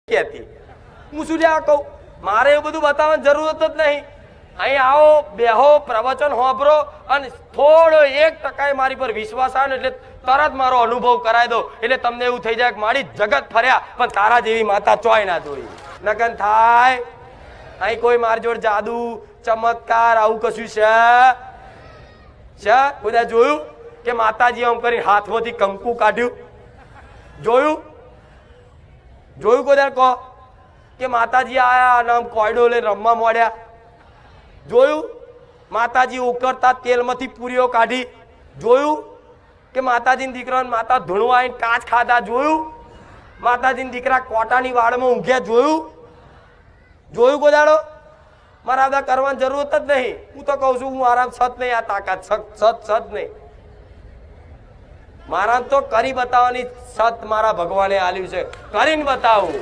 કહેતી હું શું લ્યા કહું મારે એવું બધું બતાવવાની જરૂરત જ નહીં અહીં આવો બેહો પ્રવચન હોંભરો અને થોડો 1% મારી પર વિશ્વાસ આવે ને એટલે તરત મારો અનુભવ કરાવી દો એટલે તમને એવું થઈ જાય કે મારી જગત ફર્યા પણ તારા જેવી માતા ચોય ના જોઈ નકન થાય અહીં કોઈ મારી જોડે જાદુ ચમત્કાર આવું કશું છે બધા જોયું કે માતાજી આમ કરીને હાથમાંથી કંકુ કાઢ્યું જોયું કોઈ કહો કે માતાજી આયા અને આમ કોયડો લઈને રમવા મોડ્યા જોયું માતાજી ઉકળતા તેલમાંથી પૂરીઓ કાઢી જોયું કે માતાજીના દીકરાને માતા ધૂણવા આવીને કાચ ખાધા જોયું માતાજીના દીકરા કોટાની વાડમાં ઊંઘ્યા જોયું ગોદાડો મારા બધા કરવાની જરૂરત જ નહીં હું તો કહું છું હું આરામ સત નહીં આ તાકાત સત નહીં મારા તો કરી બતાવવાની સત મારા ભગવાને આલ્યું છે કરીને બતાવું